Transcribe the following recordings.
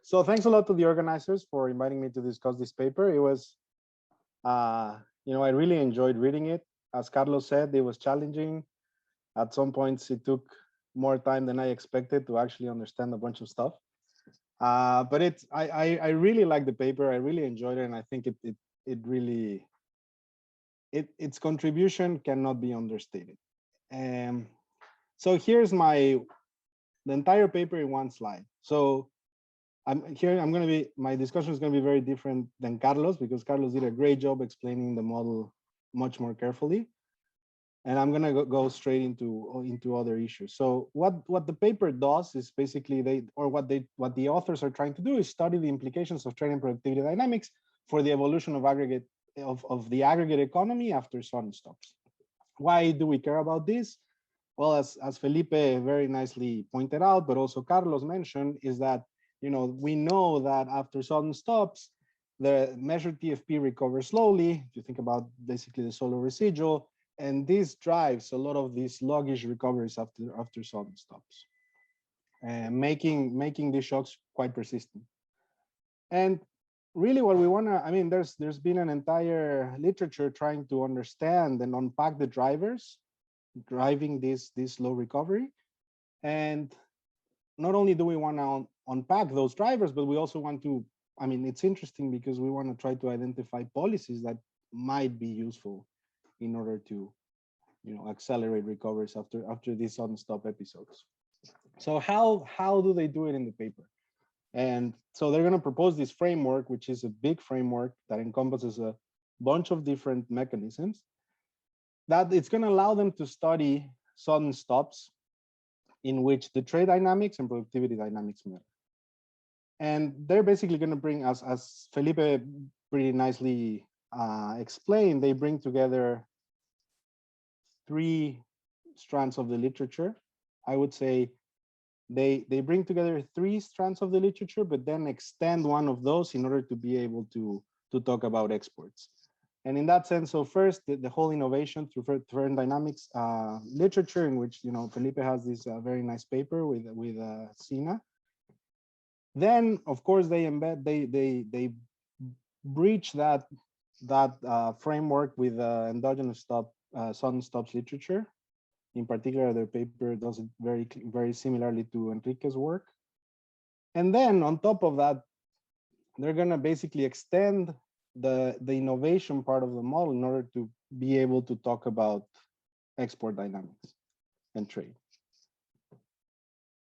So thanks a lot to the organizers for inviting me to discuss this paper. It was, I really enjoyed reading it. As Carlos said, it was challenging. At some points, it took more time than I expected to actually understand a bunch of stuff. But I really like the paper. I really enjoyed it, and I think it really its contribution cannot be understated. Um, so here's the entire paper in one slide. So my discussion is going to be very different than Carlos, because Carlos did a great job explaining the model much more carefully. And I'm going to go straight into other issues. So what the paper does is basically what the authors are trying to do is study the implications of trade and productivity dynamics for the evolution of the aggregate economy after sudden stops. Why do we care about this? Well, as Felipe very nicely pointed out, but also Carlos mentioned, is that we know that after sudden stops, the measured TFP recovers slowly. If you think about basically the solar residual, and this drives a lot of these sluggish recoveries after sudden stops, making these shocks quite persistent. And really, what we want to, there's been an entire literature trying to understand and unpack the drivers driving this slow recovery. And not only do we want to unpack those drivers, but we also want to, it's interesting because we want to try to identify policies that might be useful in order to, accelerate recoveries after these sudden stop episodes. So how do they do it in the paper? And so they're going to propose this framework, which is a big framework that encompasses a bunch of different mechanisms that it's going to allow them to study sudden stops in which the trade dynamics and productivity dynamics matter. And they're basically going to bring, as Felipe pretty nicely explained, they bring together three strands of the literature. I would say they bring together three strands of the literature, but then extend one of those in order to be able to talk about exports. And in that sense, so first, the whole innovation through firm dynamics literature, in which Felipe has this very nice paper with Sina. Then, of course, they they breach that framework with endogenous sudden stops literature. In particular, their paper does it very similarly to Enrique's work. And then on top of that, they're going to basically extend the innovation part of the model in order to be able to talk about export dynamics and trade.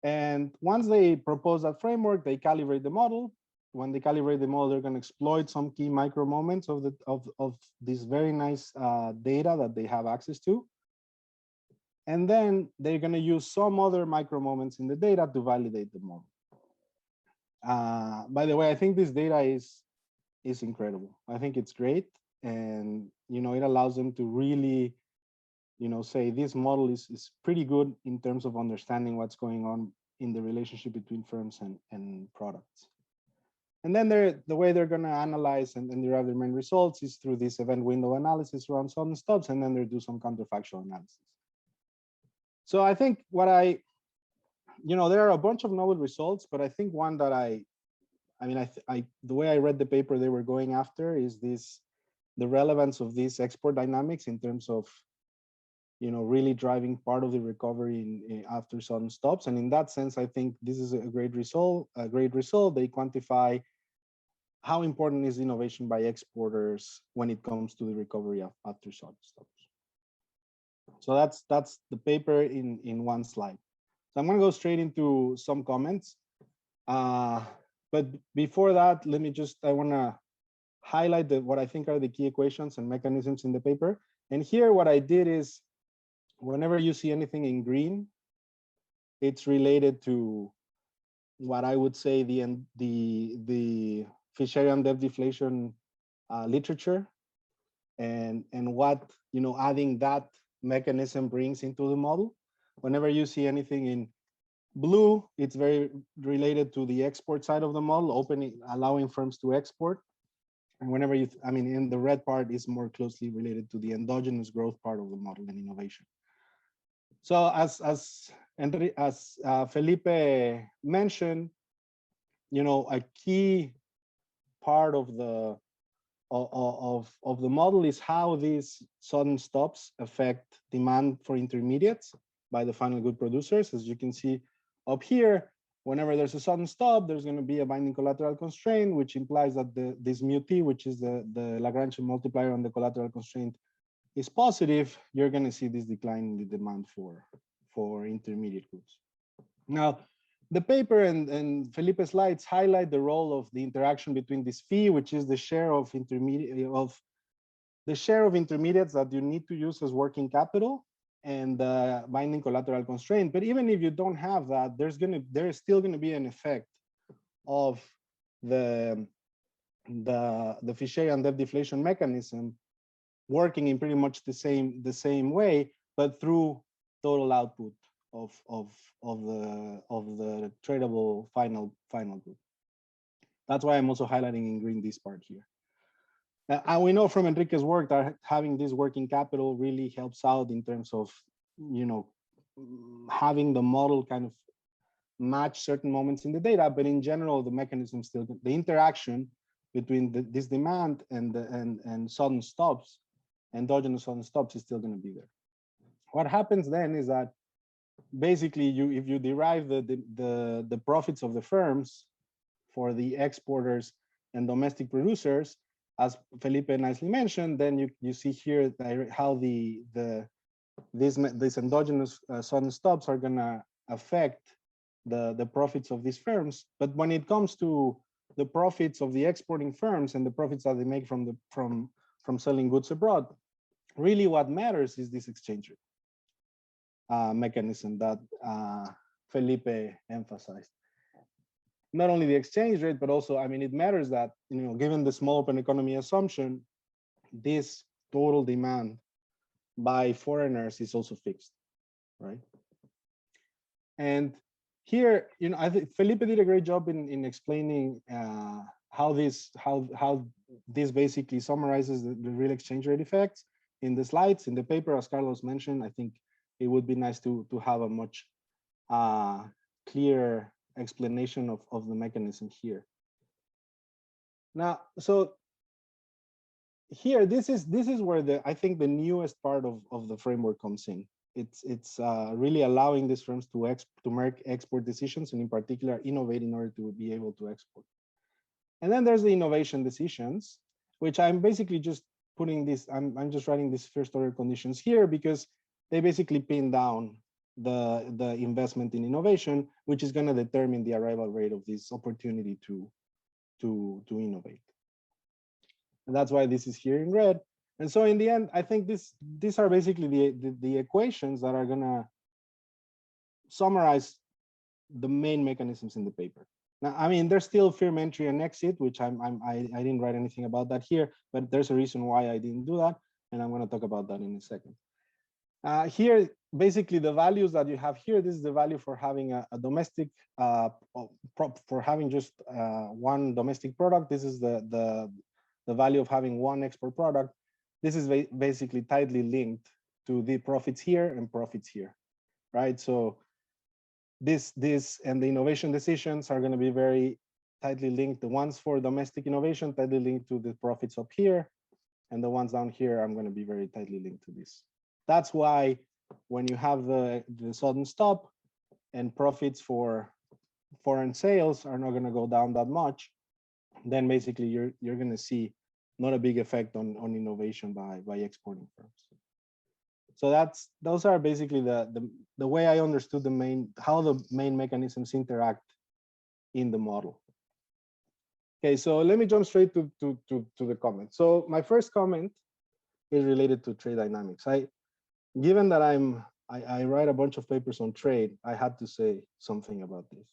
And once they propose that framework, they calibrate the model. When they calibrate the model, they're going to exploit some key micro moments of this very nice data that they have access to. And then they're going to use some other micro moments in the data to validate the model. By the way, I think this data is incredible. I think it's great, and it allows them to really, say this model is pretty good in terms of understanding what's going on in the relationship between firms and products. And then the way they're going to analyze and derive their main results is through this event window analysis around sudden stops, and then they do some counterfactual analysis. So I think there are a bunch of novel results, but I think one that the way I read the paper they were going after is the relevance of these export dynamics in terms of, really driving part of the recovery after sudden stops. And in that sense, I think this is a great result. They quantify how important is innovation by exporters when it comes to the recovery after sudden stops. So that's the paper in one slide. So I'm going to go straight into some comments. But before that, I want to highlight what I think are the key equations and mechanisms in the paper. And here, what I did is, whenever you see anything in green, it's related to what I would say the Fisherian depth deflation literature, and what adding that mechanism brings into the model. Whenever you see anything in blue, it's very related to the export side of the model, allowing firms to export. And whenever in the red part is more closely related to the endogenous growth part of the model and innovation. So as Felipe mentioned, a key part of the model is how these sudden stops affect demand for intermediates by the final good producers. As you can see up here, whenever there's a sudden stop, there's going to be a binding collateral constraint, which implies that this mu t, which is the Lagrangian multiplier on the collateral constraint, is positive. You're going to see this decline in the demand for intermediate goods. Now, the paper and Felipe's slides highlight the role of the interaction between this phi, which is the share of intermediates that you need to use as working capital, and the binding collateral constraint. But even if you don't have that, there's still gonna be an effect of the Fisherian debt deflation mechanism working in pretty much the same way, but through total output of the tradable final good. That's why I'm also highlighting in green this part here. And we know from Enrique's work that having this working capital really helps out in terms of, having the model kind of match certain moments in the data, but in general, the mechanism still, the interaction between this demand and sudden stops, endogenous sudden stops, is still going to be there. What happens then is that basically if you derive the profits of the firms for the exporters and domestic producers, as Felipe nicely mentioned, then you see here how these endogenous sudden stops are going to affect the profits of these firms. But when it comes to the profits of the exporting firms and the profits that they make from selling goods abroad, really what matters is this exchange rate mechanism that Felipe emphasized. Not only the exchange rate, but also, it matters that, given the small open economy assumption, this total demand by foreigners is also fixed, right? And here, I think Felipe did a great job in explaining how this basically summarizes the real exchange rate effects in the slides. In the paper, as Carlos mentioned, I think it would be nice to have a much clearer explanation of the mechanism here. Now, so here, this is where I think the newest part of the framework comes in. It's really allowing these firms to make export decisions, and in particular innovate in order to be able to export. And then there's the innovation decisions, which I'm basically just putting this. I'm just writing these first order conditions here because they basically pin down the investment in innovation, which is going to determine the arrival rate of this opportunity to innovate. And that's why this is here in red. And so in the end, I think these are basically the equations that are going to summarize the main mechanisms in the paper. Now, there's still firm entry and exit, which I didn't write anything about that here, but there's a reason why I didn't do that, and I'm going to talk about that in a second. Here, basically, the values that you have here, this is the value for having a domestic, for having just one domestic product. This is the value of having one export product. This is basically tightly linked to the profits here and profits here, right? So this and the innovation decisions are going to be very tightly linked. The ones for domestic innovation tightly linked to the profits up here, and the ones down here I'm going to be very tightly linked to this. That's why when you have the sudden stop and profits for foreign sales are not going to go down that much, then basically you're going to see not a big effect on innovation by exporting firms. So those are basically the way I understood how the main mechanisms interact in the model. Okay, so let me jump straight to the comment. So my first comment is related to trade dynamics. Given that I write a bunch of papers on trade, I had to say something about this.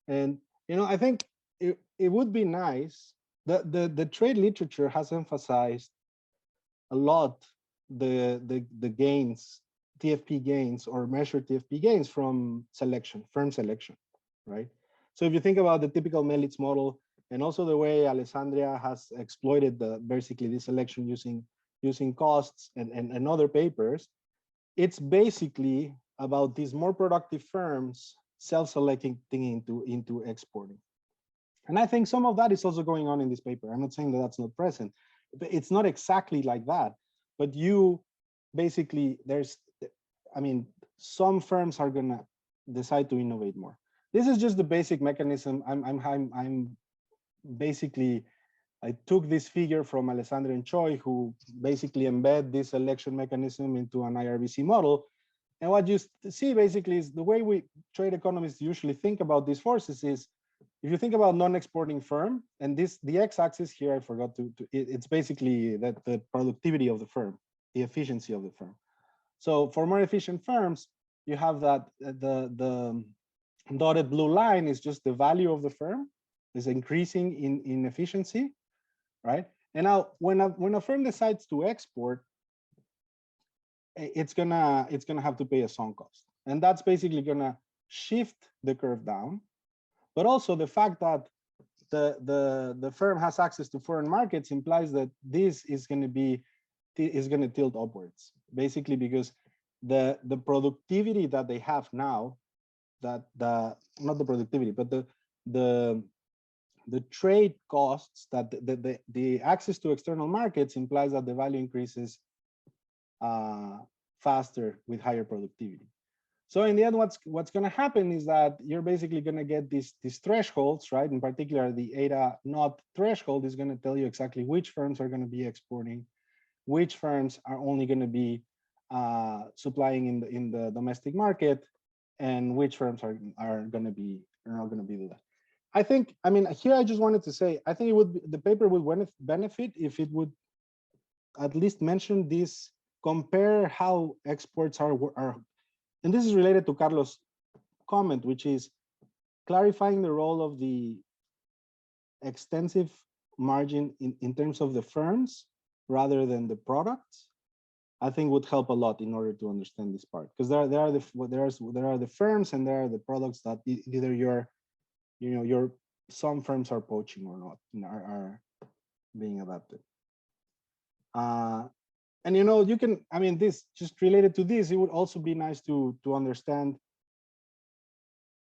And I think it would be nice that the trade literature has emphasized a lot the gains, TFP gains, or measured TFP gains from firm selection, right? So if you think about the typical Melitz model, and also the way Alessandria has exploited basically this selection using costs and other papers, it's basically about these more productive firms self-selecting into exporting. And I think some of that is also going on in this paper. I'm not saying that that's not present, but it's not exactly like that. But you basically, I mean, some firms are gonna decide to innovate more. This is just the basic mechanism. I'm basically, I took this figure from Alessandro and Choi, who basically embed this election mechanism into an IRBC model. And what you see basically is the way we trade economists usually think about these forces is, if you think about non-exporting firm, and the x-axis here, I forgot it's basically that the productivity of the firm, the efficiency of the firm. So for more efficient firms, you have that the dotted blue line is just the value of the firm is increasing in efficiency, right? And now when a firm decides to export, it's gonna have to pay a sunk cost, and that's basically gonna shift the curve down. But also the fact that the firm has access to foreign markets implies that this is going to tilt upwards, basically because the productivity that they have now, that not the productivity, but the trade costs, that the access to external markets implies that the value increases faster with higher productivity. So in the end, what's going to happen is that you're basically going to get these thresholds, right? In particular, the ADA not threshold is going to tell you exactly which firms are going to be exporting, which firms are only going to be supplying in the domestic market, and which firms are not going to be do that. I think, I mean, here I just wanted to say, I think the paper would benefit if it would at least mention this, compare how exports are, and this is related to Carlos' comment, which is clarifying the role of the extensive margin in terms of the firms rather than the products. I think would help a lot in order to understand this part, because there are the firms and there are the products that either some firms are poaching or not, are being adapted. And you can, I mean, this just related to this, it would also be nice to understand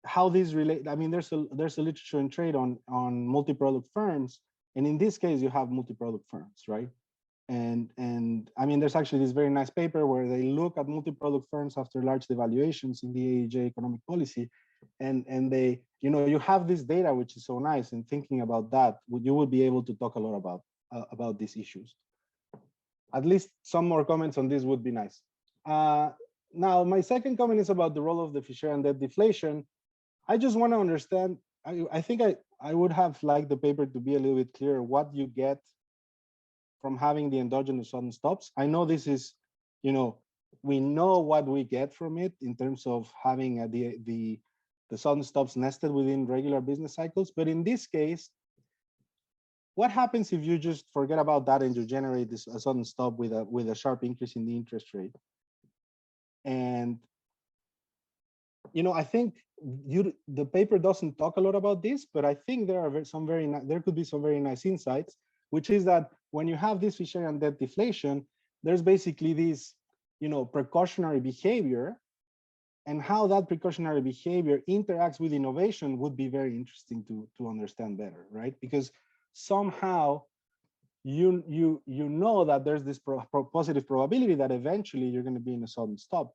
how these relate. I mean, there's a literature and trade on multi-product firms, and in this case you have multi-product firms, right? And I mean, there's actually this very nice paper where they look at multi-product firms after large devaluations in the AEJ economic policy, and they, you have this data, which is so nice, and thinking about that, you would be able to talk a lot about these issues. At least some more comments on this would be nice. Now, my second comment is about the role of the Fisher and debt deflation. I just want to understand, I think I would have liked the paper to be a little bit clearer what you get from having the endogenous sudden stops. I know this is, we know what we get from it in terms of having the sudden stops nested within regular business cycles. But in this case, what happens if you just forget about that and you generate a sudden stop with a sharp increase in the interest rate? And I think the paper doesn't talk a lot about this, but I think there could be some very nice insights, which is that when you have this Fisherian debt deflation, there's basically this precautionary behavior, and how that precautionary behavior interacts with innovation would be very interesting to understand better, right? Because somehow you know that there's this positive probability that eventually you're going to be in a sudden stop.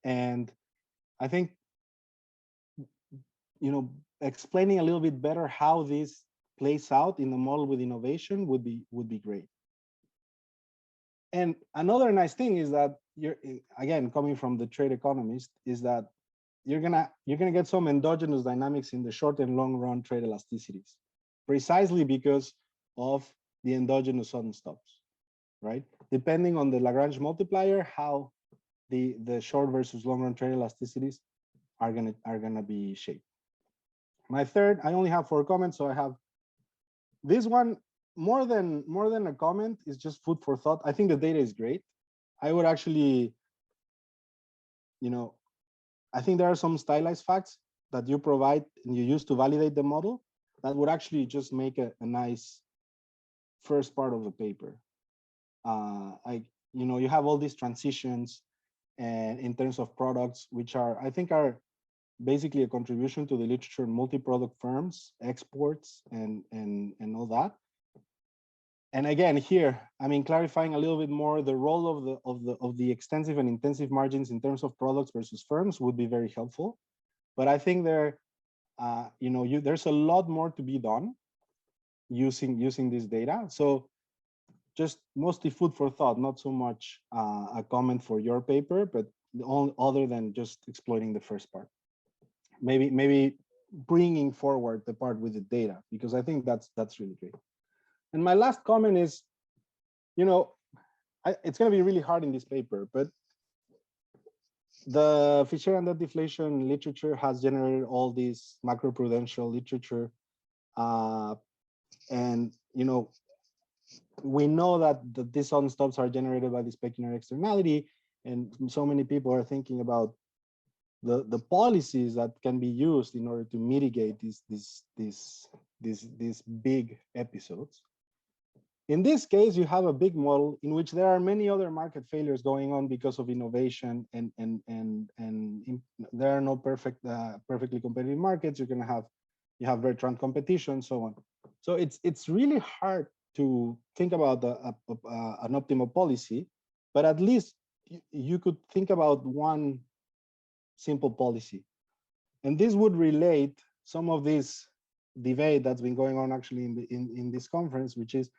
And I think explaining a little bit better how this plays out in the model with innovation would be great. And another nice thing is that you're, again, coming from the trade economist, is that you're gonna get some endogenous dynamics in the short and long run trade elasticities, precisely because of the endogenous sudden stops, right? Depending on the Lagrange multiplier, how the short versus long run trade elasticities are gonna be shaped. My third, I only have 4 comments, so I have this one. More than a comment, is just food for thought. I think the data is great. I would actually, I think there are some stylized facts that you provide and you use to validate the model that would actually just make a nice first part of the paper. You have all these transitions and in terms of products, which I think are basically a contribution to the literature on multi-product firms, exports, and all that. And again, here, I mean, clarifying a little bit more the role of the extensive and intensive margins in terms of products versus firms would be very helpful. But I think there's a lot more to be done using this data. So just mostly food for thought, not so much a comment for your paper, but other than just exploiting the first part. Maybe bringing forward the part with the data, because I think that's really great. And my last comment is, it's going to be really hard in this paper, but the Fisher and the deflation literature has generated all this macroprudential literature. And, we know that these unstops are generated by this pecuniary externality. And so many people are thinking about the policies that can be used in order to mitigate these big episodes. In this case, you have a big model in which there are many other market failures going on because of innovation, and there are no perfectly competitive markets. You have return competition, so on. So it's really hard to think about an optimal policy, but at least you could think about one simple policy, and this would relate some of this debate that's been going on actually in this conference, which is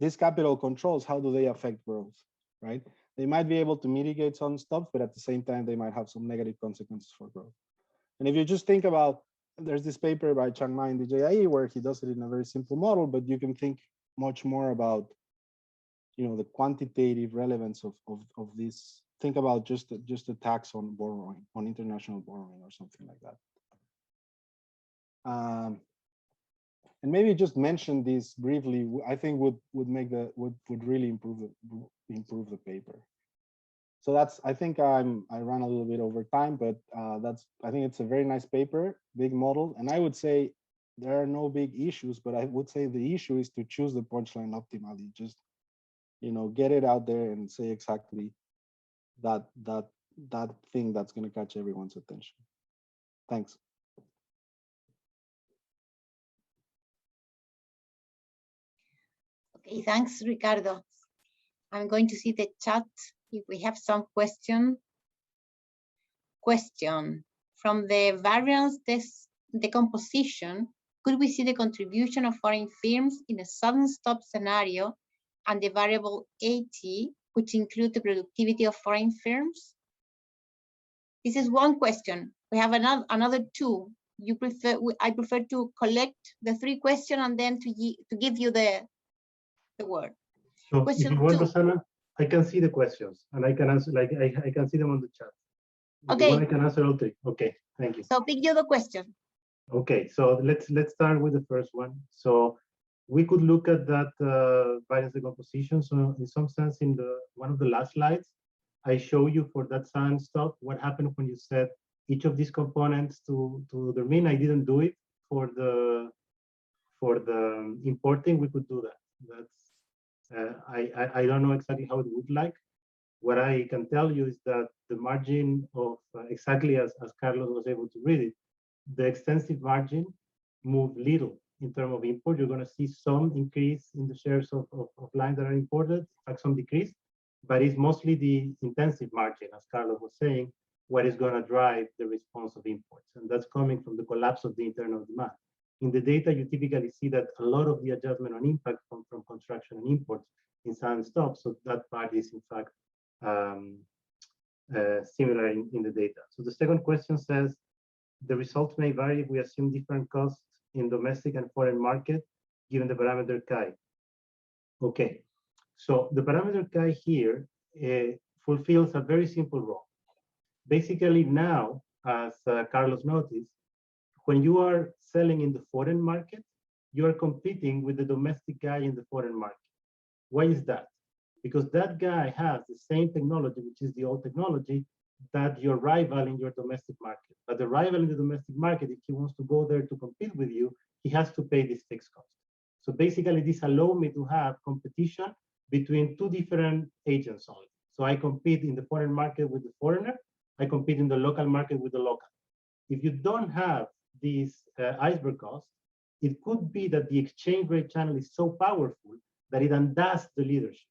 these capital controls, how do they affect growth, right? They might be able to mitigate some stuff, but at the same time, they might have some negative consequences for growth. And if you just think about, there's this paper by Chiang Mai in the JIE where he does it in a very simple model, but you can think much more about, the quantitative relevance of this. Think about just a tax on borrowing, on international borrowing or something like that. And maybe just mention this briefly, I think would really improve the paper. So I think I ran a little bit over time, but I think it's a very nice paper, big model. And I would say there are no big issues, but I would say the issue is to choose the punchline optimally. Just, get it out there and say exactly that thing that's going to catch everyone's attention. Thanks. Okay, thanks, Ricardo. I'm going to see the chat if we have some question from the variance decomposition. Could we see the contribution of foreign firms in a sudden stop scenario and the variable 80, which include the productivity of foreign firms? This is one question. We have another two. I prefer to collect the three questions and then to give you the word. So question if you want, two. Rosana, I can see the questions and I can answer, like I can see them on the chat. Okay. I can answer all three. Okay, thank you. So pick the other question. Okay, so let's start with the first one. So we could look at that variance decomposition. So in some sense, in one of the last slides, I show you for that sudden stop what happened when you set each of these components to the mean. I didn't do it for the importing. We could do that. That's I don't know exactly how it would like. What I can tell you is that the margin of exactly as Carlos was able to read it, the extensive margin moved little in terms of import. You're going to see some increase in the shares of lines that are imported, in fact, some decrease, but it's mostly the intensive margin, as Carlos was saying, what is going to drive the response of imports. And that's coming from the collapse of the internal demand. In the data, you typically see that a lot of the adjustment on impact come from construction and imports in sudden stops. So that part is, in fact, similar in the data. So the second question says, the results may vary if we assume different costs in domestic and foreign market, given the parameter chi. Okay, so the parameter chi here fulfills a very simple role. Basically now, as Carlos noticed, when you are selling in the foreign market, you are competing with the domestic guy in the foreign market. Why is that? Because that guy has the same technology, which is the old technology, that your rival in your domestic market. But the rival in the domestic market, if he wants to go there to compete with you, he has to pay this fixed cost. So basically, this allows me to have competition between two different agents only. So I compete in the foreign market with the foreigner, I compete in the local market with the local. if you don't have these iceberg costs, it could be that the exchange rate channel is so powerful that it undoes the leadership.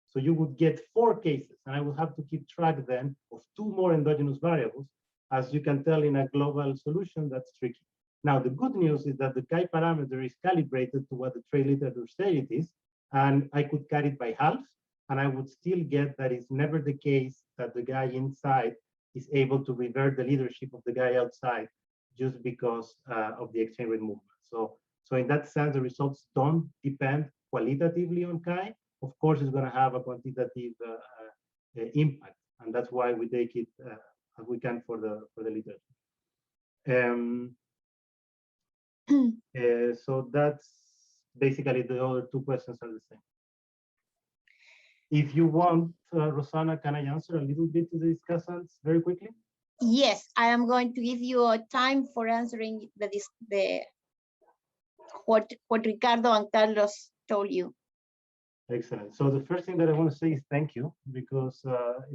So you would get 4 cases, and I will have to keep track then of 2 more endogenous variables. As you can tell, in a global solution, that's tricky. Now, the good news is that the chi parameter is calibrated to what the trade literature said it is, and I could cut it by half, and I would still get that it's never the case that the guy inside is able to revert the leadership of the guy outside just because of the exchange rate movement. So in that sense, the results don't depend qualitatively on chi. Of course, it's going to have a quantitative impact, and that's why we take it as we can for the literature. So that's basically the other 2 questions are the same. If you want, Rosanna, can I answer a little bit to the discussants very quickly? Yes, I am going to give you a time for answering what Ricardo and Carlos told you. Excellent. So the first thing that I want to say is thank you, because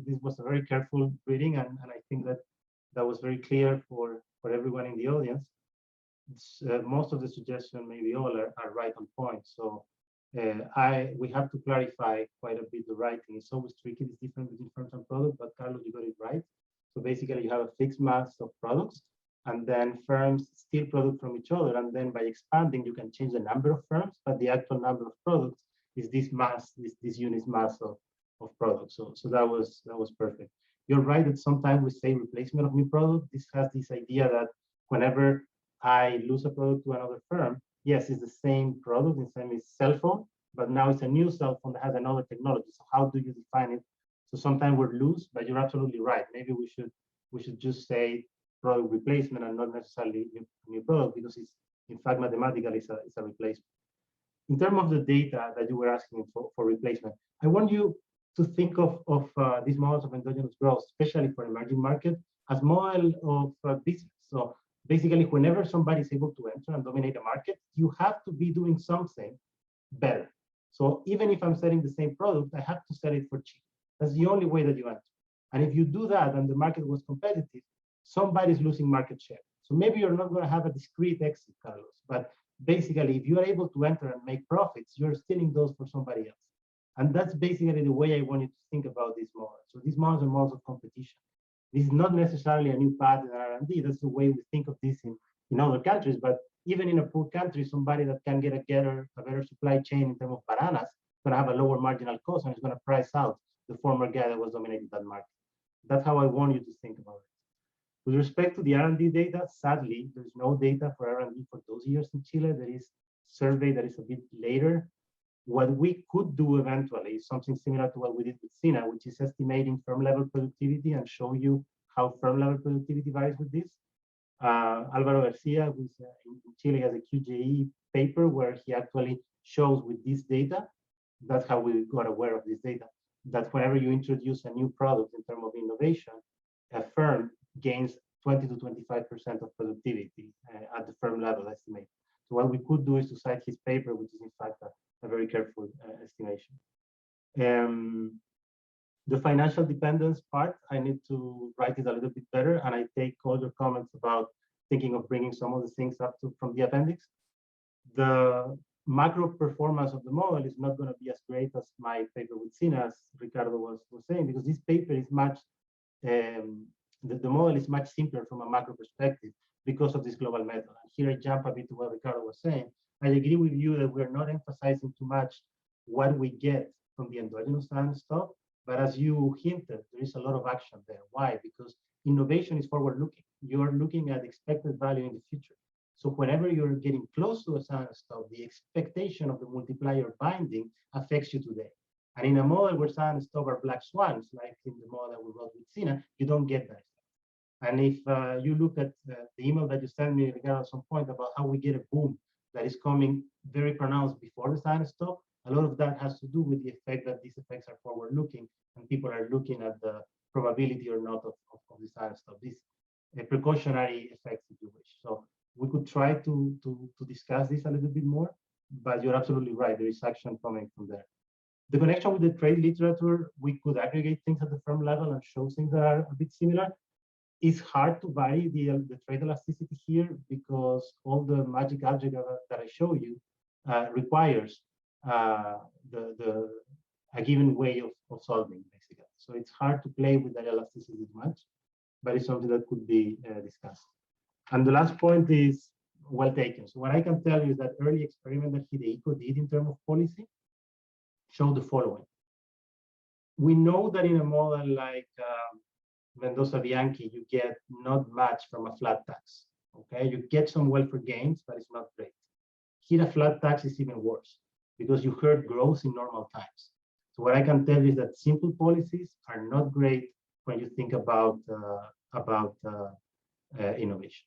this was a very careful reading, and I think that was very clear for everyone in the audience. Most of the suggestions, maybe all, are right on point. So we have to clarify quite a bit the writing. It's always tricky. It's different between firms and products, but Carlos, you got it right. So basically, you have a fixed mass of products, and then firms steal product from each other, and then by expanding, you can change the number of firms, but the actual number of products is this mass, this unit mass of products. So that was perfect. You're right that sometimes we say replacement of new product. This has this idea that whenever I lose a product to another firm, yes, it's the same product, the same cell phone, but now it's a new cell phone that has another technology. So how do you define it? So sometimes we're loose, but you're absolutely right. Maybe we should just say product replacement and not necessarily new product, because it's, in fact, mathematically it's a replacement. In terms of the data that you were asking for replacement, I want you to think of these models of endogenous growth, especially for emerging market, as model of business. So basically, whenever somebody is able to enter and dominate a market, you have to be doing something better. So even if I'm selling the same product, I have to sell it for cheap. That's the only way that you enter. And if you do that and the market was competitive, somebody's losing market share. So maybe you're not going to have a discrete exit, Carlos, but basically, if you are able to enter and make profits, you're stealing those for somebody else. And that's basically the way I want you to think about these models. So these models are models of competition. This is not necessarily a new path in R&D. That's the way we think of this in other countries. But even in a poor country, somebody that can get a better supply chain in terms of bananas is going to have a lower marginal cost, and it's going to price out the former guy that was dominating that market. That's how I want you to think about it. With respect to the R&D data, sadly, there's no data for R&D for those years in Chile. There is survey that is a bit later. What we could do eventually is something similar to what we did with SINA, which is estimating firm level productivity and show you how firm level productivity varies with this. Alvaro Garcia, who's in Chile, has a QJE paper where he actually shows with this data. That's how we got aware of this data, that whenever you introduce a new product in terms of innovation, a firm gains 20 to 25% of productivity at the firm level estimate. So what we could do is to cite his paper, which is in fact a very careful estimation. The financial dependence part, I need to write it a little bit better, and I take all your comments about thinking of bringing some of the things up from the appendix. The macro performance of the model is not going to be as great as my paper with SINA, as Ricardo was saying, because this paper is much, the model is much simpler from a macro perspective because of this global method. And here I jump a bit to what Ricardo was saying. I agree with you that we're not emphasizing too much what we get from the endogenous stuff, but as you hinted, there is a lot of action there. Why? Because innovation is forward-looking. You're looking at expected value in the future. So whenever you're getting close to a science stop, the expectation of the multiplier binding affects you today. And in a model where science stop are black swans, like in the model that we wrote with SINA, you don't get that. And if you look at the email that you sent me, Ricardo, at some point about how we get a boom that is coming very pronounced before the science stop, a lot of that has to do with the effect that these effects are forward-looking, and people are looking at the probability or not of the science stop. These precautionary effects, if you wish. So we could try to discuss this a little bit more, but you're absolutely right. There is action coming from there. The connection with the trade literature, we could aggregate things at the firm level and show things that are a bit similar. It's hard to vary the trade elasticity here because all the magic algebra that I show you requires a given way of solving, basically. So it's hard to play with that elasticity much, but it's something that could be discussed. And the last point is well taken. So what I can tell you is that early experiment that Hidehiko did in terms of policy showed the following. We know that in a model like Mendoza-Bianchi, you get not much from a flat tax. Okay, you get some welfare gains, but it's not great. Here, a flat tax is even worse because you hurt growth in normal times. So what I can tell you is that simple policies are not great when you think about innovation.